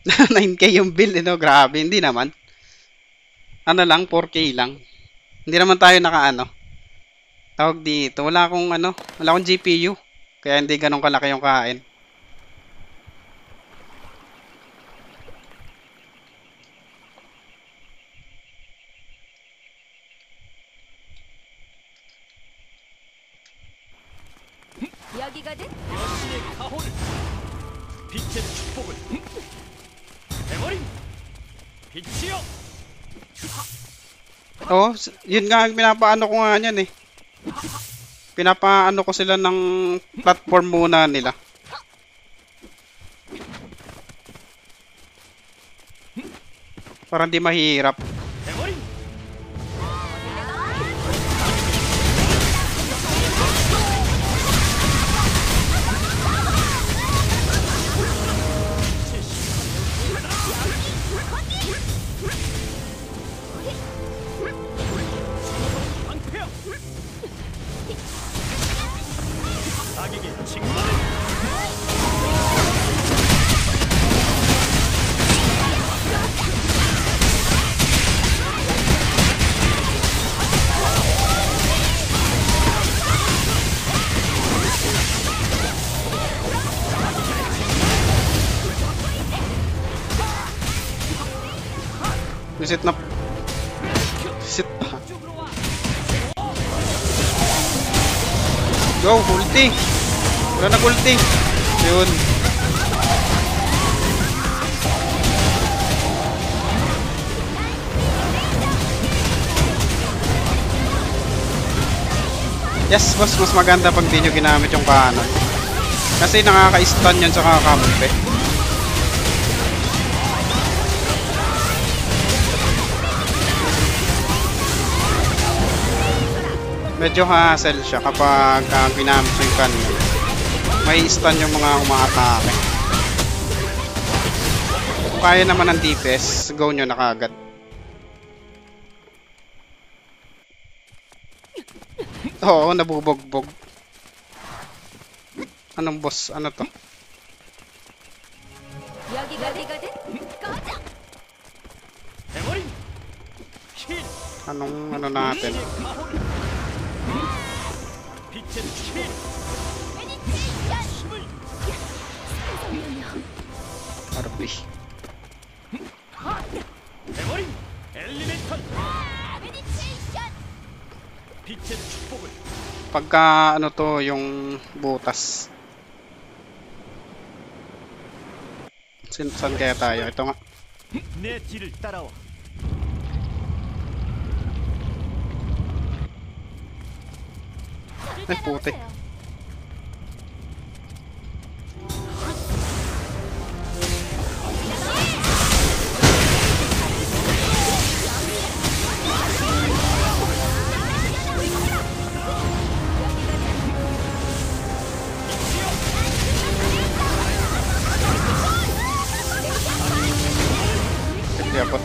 9K yung bill, no? Grabe, hindi naman. Ano lang, 4K lang. Hindi naman tayo naka ano. Tawag dito, wala akong GPU. Kaya hindi ganun kalaki yung kain. 이야기가 돼? 여신의 가호를 빛의 축복을 해버린 빛이여. Oo, yun nga, pinapaano ko nga yan eh. Pinapaano ko sila ng platform muna nila. Para hindi mahirap. 해버린 방패야. 악에게 징벌을. Visit na. Visit pa. Go, ulti. Wala na ulti. Yun. Yes, boss, mas maganda pag di nyo ginamit yung kanan. Kasi nakaka-stun yun sa kakampi. Medyo hassle siya kapag ginamit yung kanan. May stun yung mga umaatake. Kung kaya naman ng DPS, go nyo na kagad. Oo, nabubogbog. Anong boss? Ano to? 이야기가 돼? 꺼져! 해버린 힐. Anong ano natin? 가호를 빛의 힐. 힘을 RP. 해버린 엘리멘탈. 빛의 축복을. Pagka ano to, yung butas. Saan kaya tayo? Ito nga. 내 뒤를 따라와. Ay, puti. Hindi abot.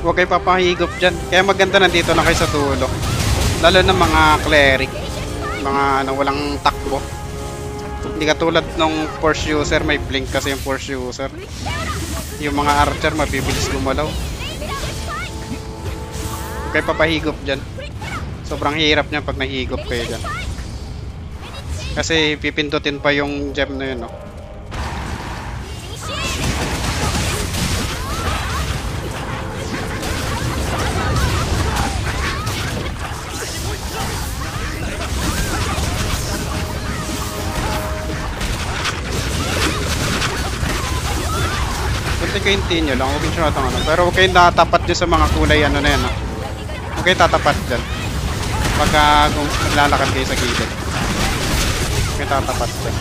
Huwag kayo papahigop dyan. Kaya maganda nandito na kayo sa dulo. Lalo na mga cleric. Mga ano, walang takbo. Hindi katulad nung force user, may blink kasi yung force user. Yung mga archer, mabibilis gumalaw. Huwag kayo papahigop dyan. Sobrang hirap niya pag nahigop kayo dyan. Kasi pipindutin pa yung gem na yun, no? Kunti continue lang, huwag siya natang ano. Pero huwag kayong natapat dyan sa mga kulay ano na yan, no? Huwag kayong tatapat dyan. Pagka naglalakad kayo sa gilid. Huwag kayong tatapat dyan.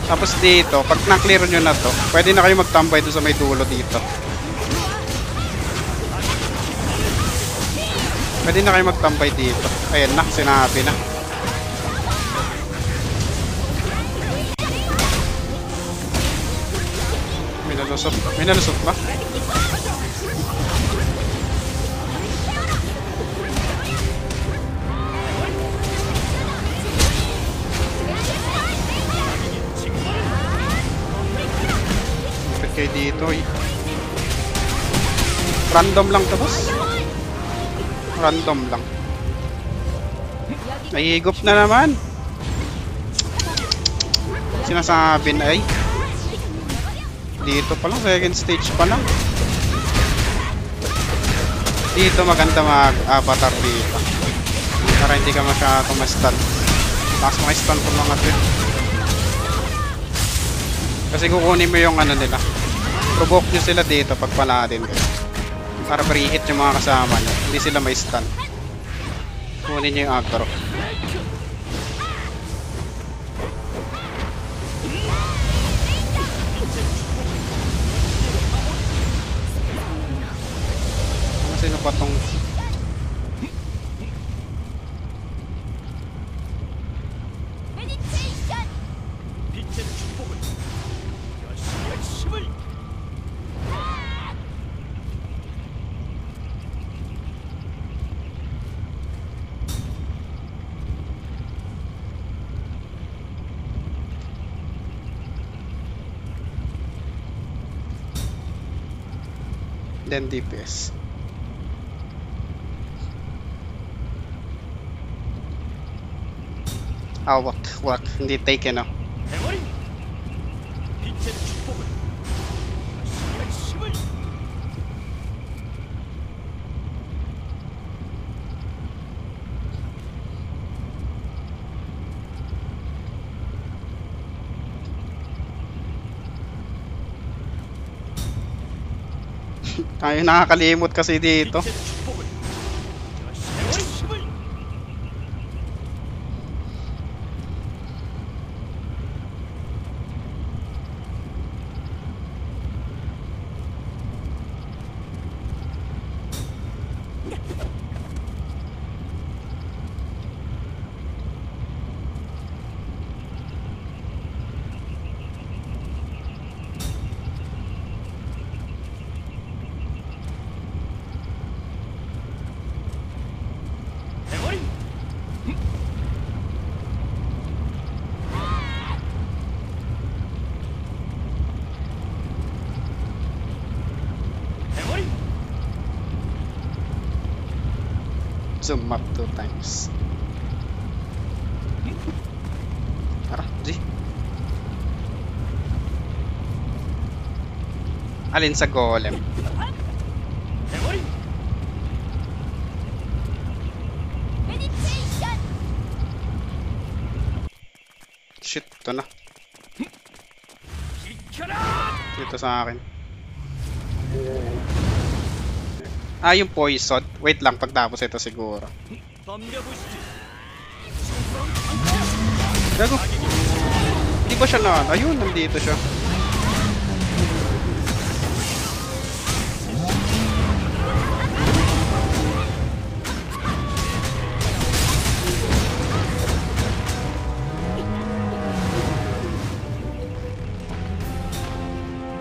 Tapos dito, pag na-clear nyo na to, pwede na kayo magtambay doon sa may dulo dito. Pwede na kayo magtambay dito. Ayan na, sinabi na. nalusot. May nalusot ba? Bakit kayo dito eh? Random lang to, boss. Random lang. Nahihigop na naman. Sinasabi na ay. Dito pa lang, second stage pa lang. Dito maganda mag-avatar dito. Para hindi ka masyadong ma-stun. Lakas ma-stun ko mga to. Kasi kukunin mo yung ano nila. Provoke nyo sila dito pag paladin kayo. Para pre-hit yung mga kasama nyo. Hindi sila ma-stun. Kunin nyo yung aggro. Sino pa tong 빛의 축복을 열심을 then DPS. Ah, what? Hindi taken, no? 해버린 빛의 축복을 열심을 Tayo nakakalimot kasi dito. 빛의 축복을 열심을 해버린 해버린 Zoom up 2 times. Tara, G. Alin sa golem? 해버린 Shit, ito na. 비켜라 Dito sa akin. Ah, yung poison. Wait lang, pagtapos ito siguro. 덤벼보시지 Gago. Hindi ba siya na? Ayun, nandito siya.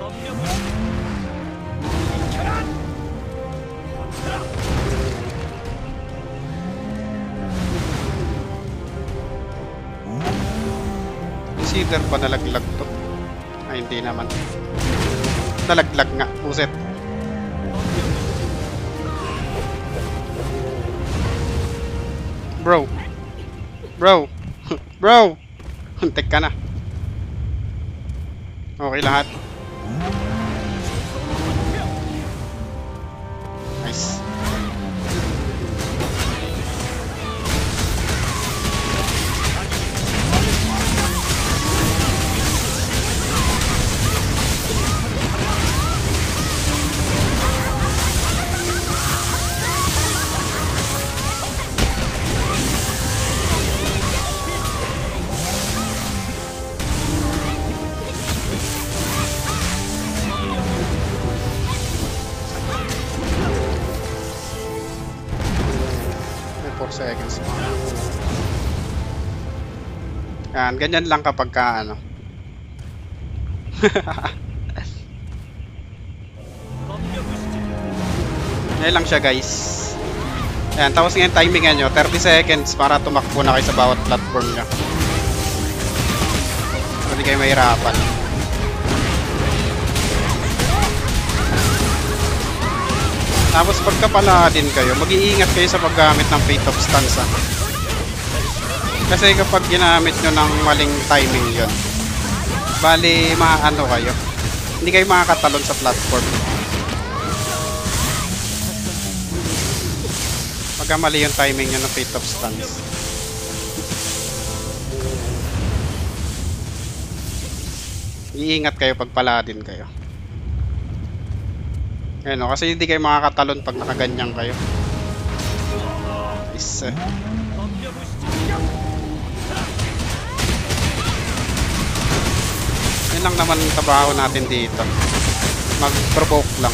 덤벼보시지 비켜라 버텨라 Consider pa nalaglag to. Ay, hindi naman. Nalaglag nga. Puset. Bro. Bro. Bro. Huntek ka na. Okay lahat. Nice. May 4 seconds pa. Yan, ganyan lang kapag ka ano. Ngayon lang siya guys. Ayan, tapos ngayon timingan nyo, 30 seconds para tumakbo na kayo sa bawat platform nyo. Hindi kayo mahirapan. Tapos pagka paladin kayo, mag-iingat kayo sa paggamit ng Fate of Stance ha. Kasi kapag ginamit nyo ng maling timing yon, bali maano kayo, hindi kayo makakatalon sa platform. Pagka mali yung timing nyo ng Fate of Stance. Iingat kayo pag paladin kayo. Ayun o, kasi hindi kayo makakatalon pag nakaganyan kayo. Isa. Yan lang naman ang trabaho natin dito. Mag-provoke lang.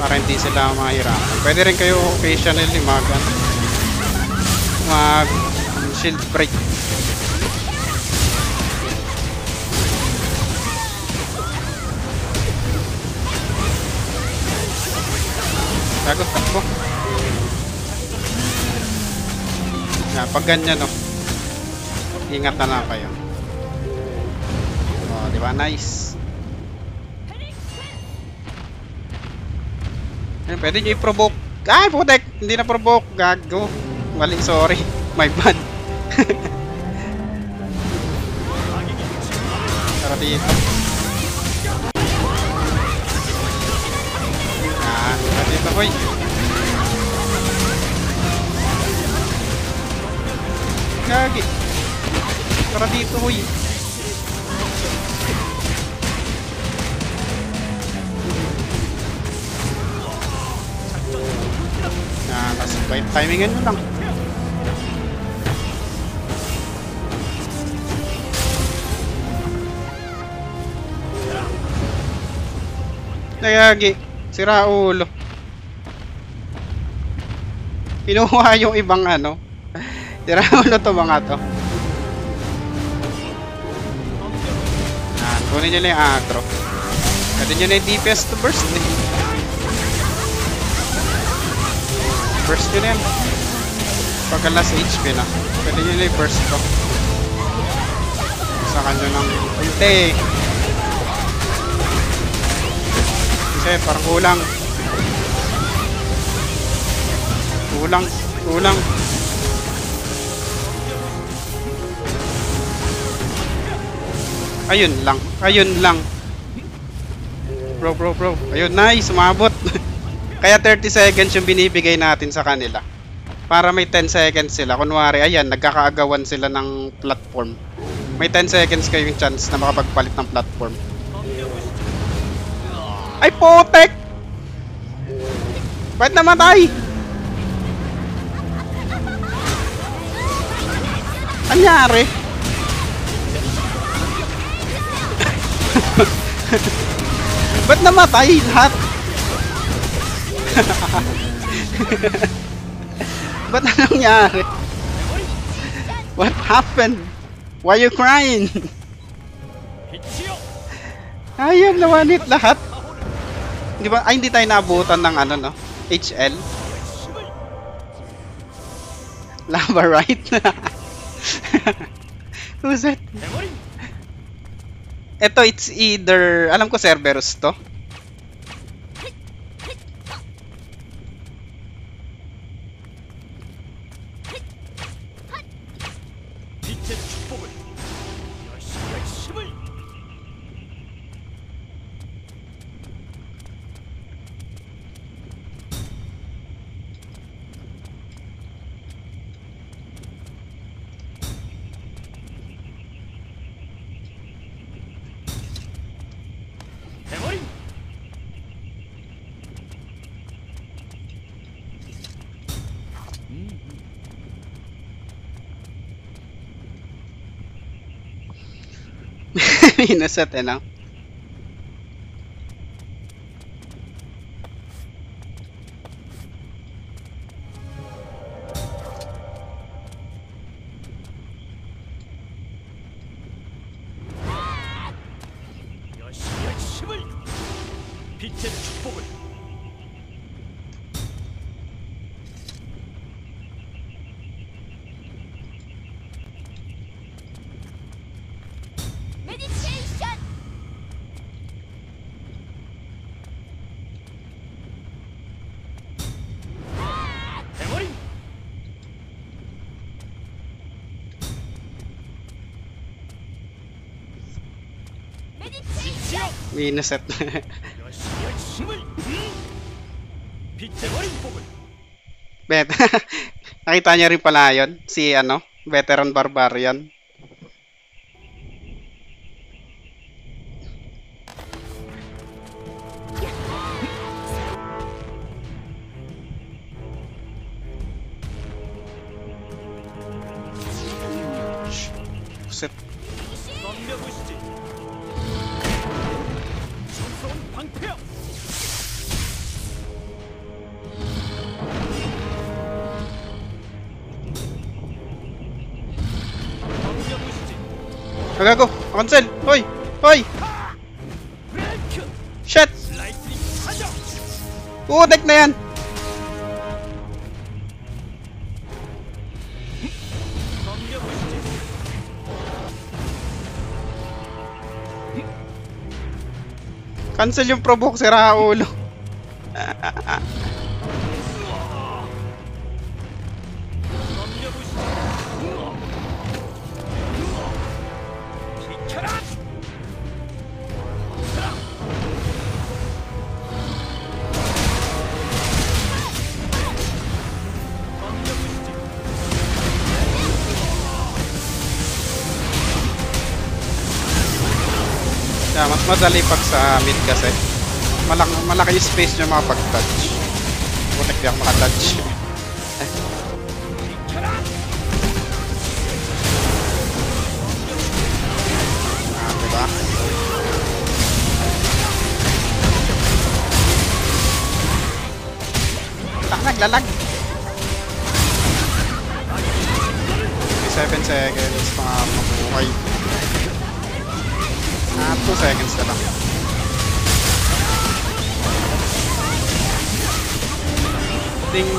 Para hindi sila mahirapan. Pwede rin kayo occasionally mag shield break. Gago, takbo. Yan, pag ganyan, no. Ingat na lang kayo. Oh, di ba? Nice. Yan, pwede nyo i-provoke. Ay, putek! Hindi na provoke. Gago. Mali, sorry. My bad. Tara dito. Dito, hoy. Gagi. Tara dito, hoy. Tapos timingan nyo lang. Gagi. Sira ulo. Kinuha yung ibang ano. Tira ulo to mga to. Kunin nyo na yung agro. Pwede nyo na yung DPS to burst eh. Burst nyo na yan. Pagka last HP na. Pwede nyo na yung burst to. Saka nyo ng punte. Kasi parang kulang. Kulang. Ayun lang. Bro. Ayun, nice, umabot. Kaya 30 seconds yung binibigay natin sa kanila. Para may 10 seconds sila. Kunwari, ayan, nagkakaagawan sila ng platform. May 10 seconds kayong chance na makapagpalit ng platform. Ay, potek! Ba't namatay? Anyari? Ba't namatay lahat? Ba't na nangyari? What happened? Why you crying? Ayun, nawanit lahat. Di ba? Ay, hindi tayo naabutan ng ano, no? HL? Lava, right? Who's that? Ito, it's either... Alam ko Cerberus to. Minasat eh, no? 빛의 축복을 Minuset. 여신의 힘을 빛의 축복을 Bet. Nakita niya rin pala yun. Si ano, veteran barbarian. Set. 덤벼보시지. 무서운 방패야. 덤벼보시지. Agago. Cancel. Hoy. Hoy. 브레이크. Shit. 라이트닝 사정. Deck na yan. 덤벼보시지. Cancel yung provoke, sira ulo. 덤벼보시지. 비켜라. 덤벼보시지. Yeah, mas madali pag sa mid kasi. Malaki yung space nyo makapag-touch. Butik di ako makatouch. 비켜라. Diba? Naglalag. 7 seconds mga mabuhay. 2 seconds na lang. Ding.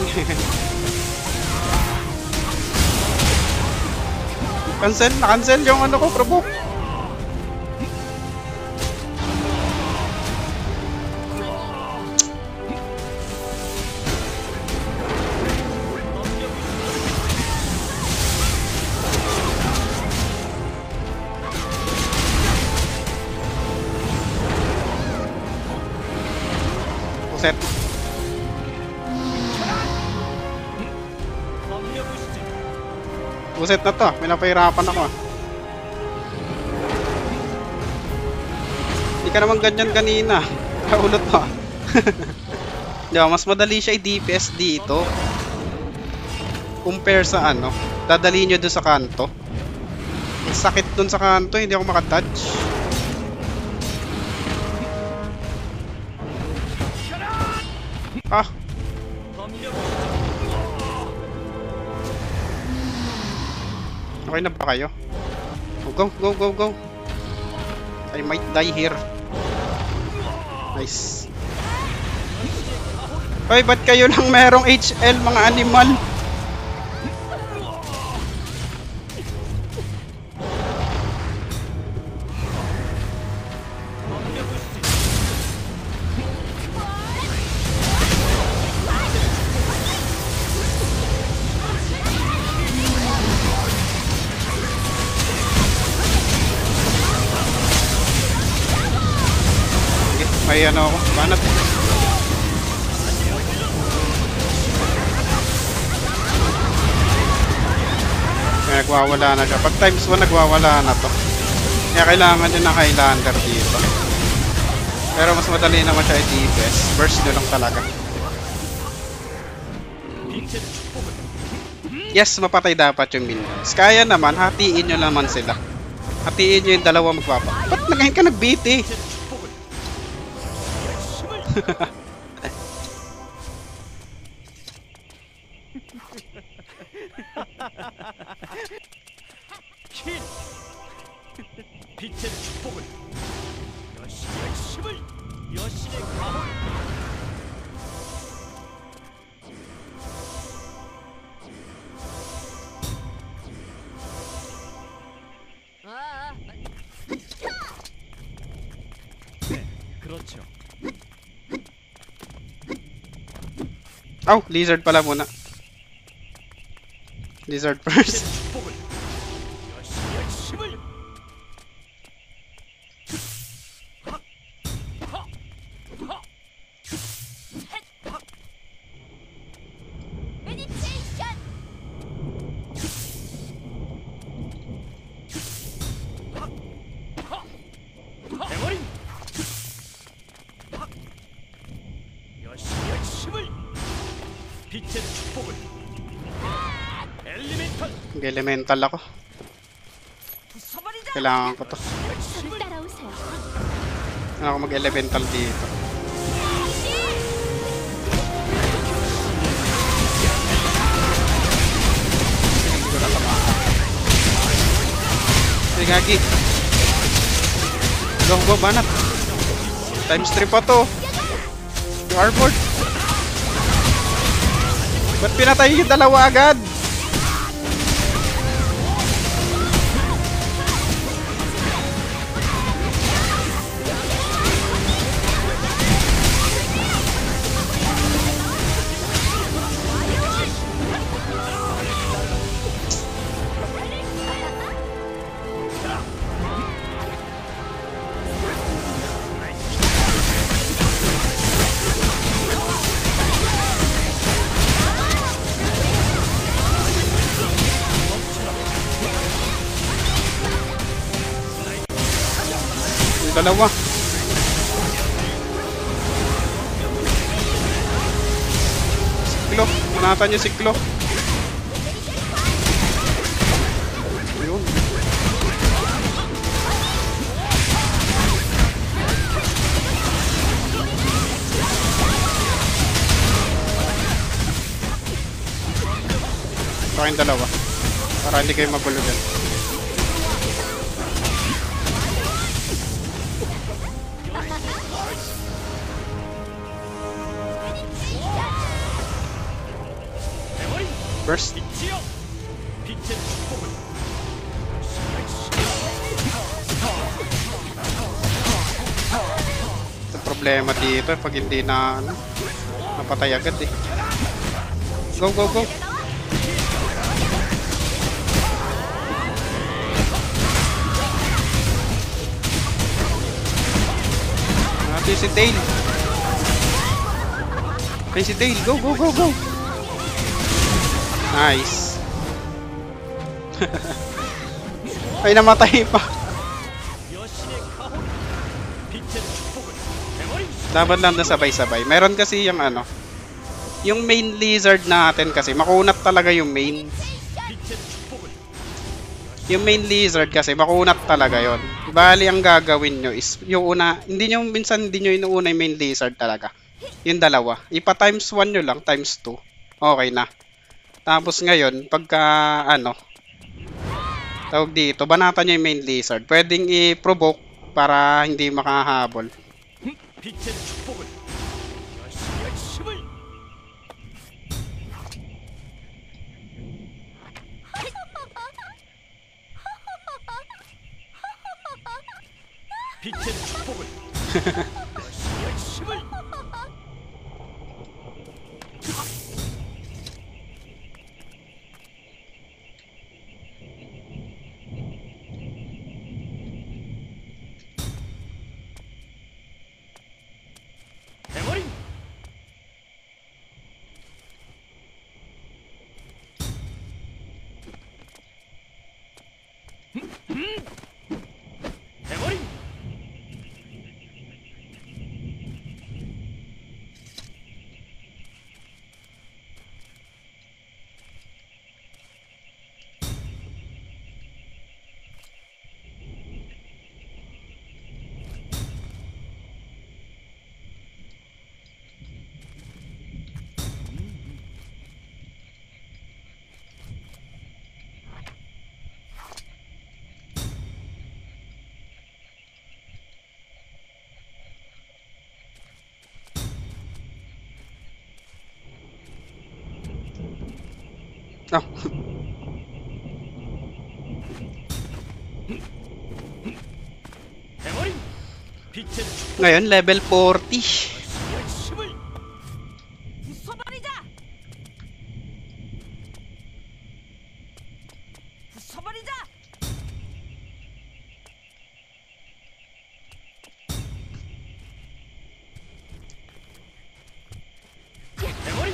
Na-cancel yung ano ko, provoke. Set. 덤벼보시지. Buset na to. May napahirapan ako. Hindi ka naman ganyan kanina. Kaulot mo. Diba, mas madali siya i-DPS dito. Compare sa ano. Dadali nyo doon sa kanto. Ang sakit doon sa kanto. Hindi ako makatouch. Ah. Okay na ba kayo? Go, go, go, go. I might die here. Nice. Hoy, ba't kayo lang merong HL, mga animal? May ano ako, banat. Kaya nagwawala na siya. Pag times 1 nagwawala na to. Kaya kailangan din ng Highlander dito. Pero mas madali naman siya i-DPS. Burst nyo lang talaga. Yes, mapatay dapat yung minions. Kaya naman, hatiin nyo naman sila. Hatiin nyo yung dalawa magpapa. Ba't nagahin ka nag-BT? 킬! 빛의 축복을 여신의 힘을 여신의 과물 네, 그렇죠. Oh, lizard pala muna. Lizard first. 축복을 여신의 힘을 빛의 축복을. 엘리멘탈. Mag-elemental ako. 부숴버리자. Kailangan ko to. 저를 따라오세요. Ano ako mag-elemental dito. Hindi ko natamaan. Ay, gagi. Go, banat. Times 3 pa to. Yung armored. Ba't pinatay yung dalawa agad? Yung dalawa. Siklo. Manatan niyo siklo. Ayun. Ito kayong dalawa. Para hindi kayo mabulugan. Burst. 빛이여. 빛의 축복을. Ito problema dito pag hindi na ano, napatay agad eh. Go. Natin si Tail. Kaya si Tail. Go. Nice. Ay, namatay pa. 여신의 가호. 빛의 축복을. 대머리. Dapat lang na sabay-sabay. Meron kasi yung ano, yung main lizard natin kasi, makunat talaga yung main. 빛의 축복을. Yung main lizard kasi, makunat talaga yon. Bali, ang gagawin nyo is, yung una, minsan hindi nyo inuuna yung main lizard talaga. Yung dalawa. Ipa times 1 nyo lang, times 2. Okay na. Tapos ngayon, pagka, tawag dito, banatan nyo yung main lizard. Pwedeng i-provoke para hindi makahabol. 빛의 축복을. 여신의 힘을. 빛의 축복을. 여신의 힘을. 대머리. 대머리. Oh. 대머리. 빛의 축복. Ngayon, level 40. 여신의 힘을. 부숴버리자. 부숴버리자. 대머리.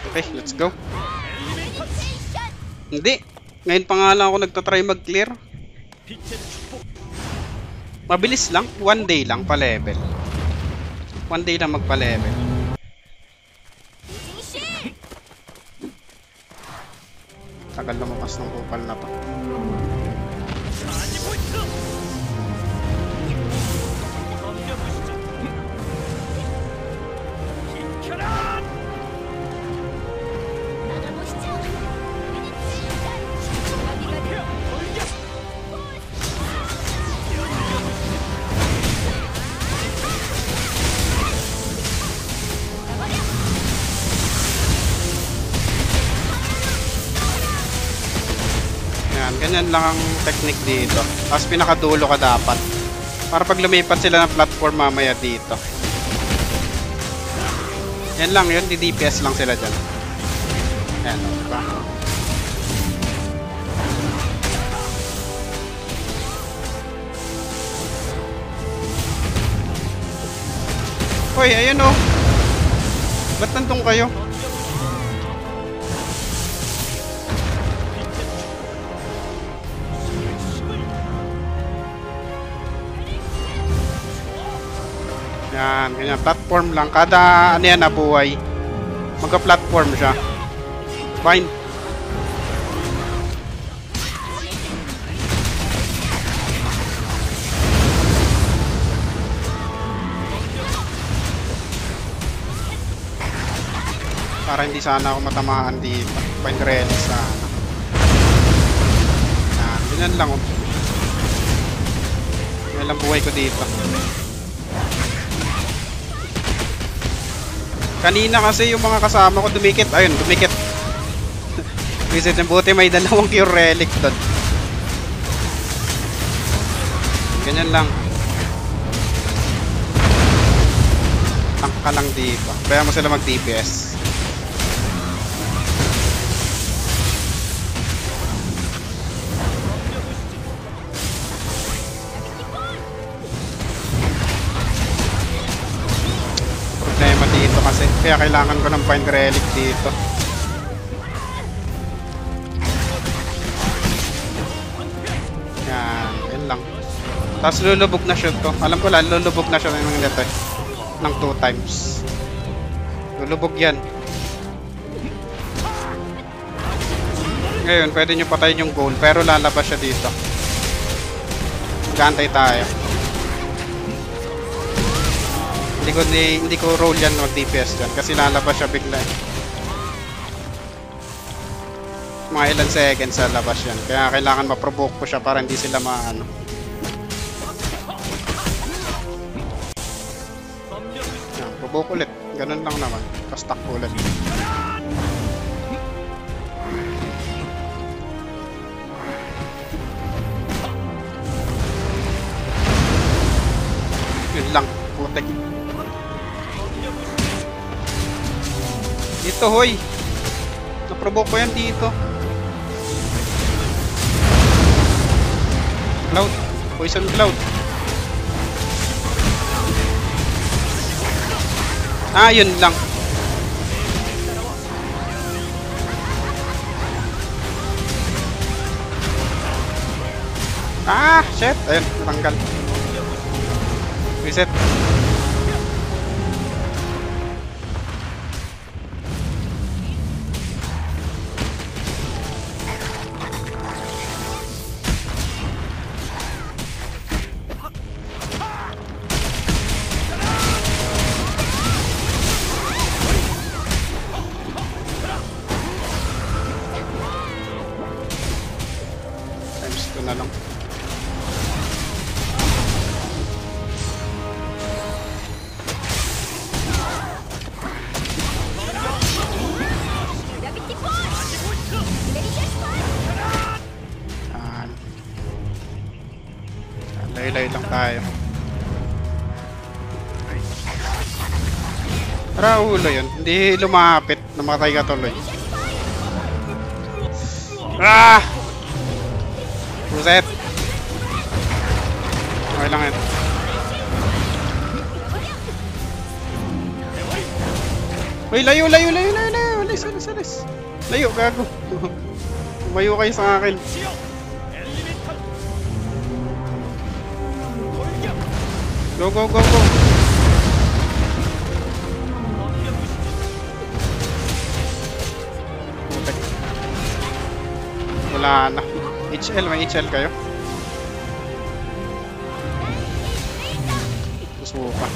Okay, let's go. 엘리멘탈. Hindi. Ngayon pa nga lang ako nagtatry mag-clear. 빛의 축복. Mabilis lang. 1 day lang pa-level. 1 day lang magpa-level. 진실. Tagal lumabas ng kupal na to. 사지 포인트. 덤벼보시죠. 비켜라. 나가보시죠. 여기가 돌격. Yan, ganyan lang ang technique dito. Tapos pinakadulo ka dapat. Para pag lumipat sila ng platform mamaya dito. Yan lang yun, di DPS lang sila dyan. Yan, diba? Hoy, ayun oh. Ba't nandun kayo? Yan, ganyan. Platform lang. Kada ano yan nabuhay. Magka-platform siya. Fine. Para hindi sana ako matamaan dito. Find relic sana. Yan, ganyan lang oh. Yan lang buhay ko dito. Kanina kasi yung mga kasama ko dumikit. Ayun, dumikit. Visit ng buti may dalawang cure relic doon. Ganyan lang. Tank ka lang dito. Kaya mo sila mag-DPS. Problema dito kasi. Kaya kailangan ko ng find relic dito. Yan. Yan lang. Tapos lulubog na siya to. Alam ko lang, lulubog na siya ng dito eh. Ng 2 times. Lulubog yan. Ngayon, pwede nyo patayin yung goal. Pero lalabas siya dito. Mag-aantay tayo. Hindi ko roll yan mag DPS dyan kasi lalabas siya bigla eh. Mga ilan seconds lalabas yan. Kaya kailangan ma-provoke ko siya para hindi sila maano. Yan, provoke ulit. Ganun lang naman. Pastak ulit. Yun lang. Putek. Dito, hoy. Na-provoke ko yan dito. Cloud. Poison cloud. Ah, yun lang. Ah, shit. Ayun, natanggal. Reset. Times 2 na lang. Yan. Lay-lay lang tayo. Tara, ulo yun. Hindi lumapit. Namatay ka tuloy. Ah! Reset. Okay lang yan. Uy, layo, layo, layo, layo, layo. Alis, alis, alis. Layo, gago. Tumayo kayo sa akin. 엘리멘탈. 돌격. Go, go, go, go. Putek. Wala na. HL, may HL kayo? Susuka.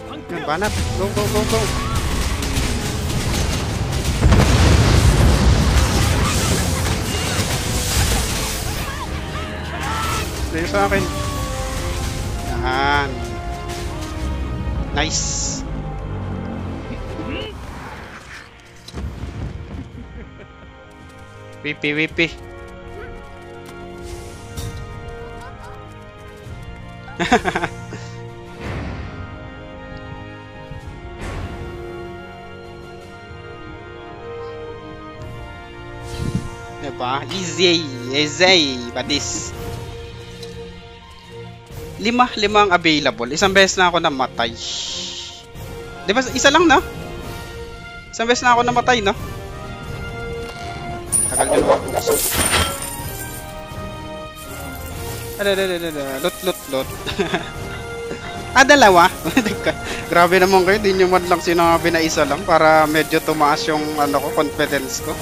Yan, banat. Go, go, go, go. Dito sa akin. Yan. Nice. Wipi, wipi. Diba? Easy. Easy. Badis. Lima ang available. Isang beses na ako namatay. Diba? Isa lang, no? Isang beses na ako namatay, no? Tagal nyo naman. Lot. Ah, dalawa? Grabe naman kayo. Di nyo man lang sinabi na isa lang para medyo tumaas yung ano ko, confidence ko.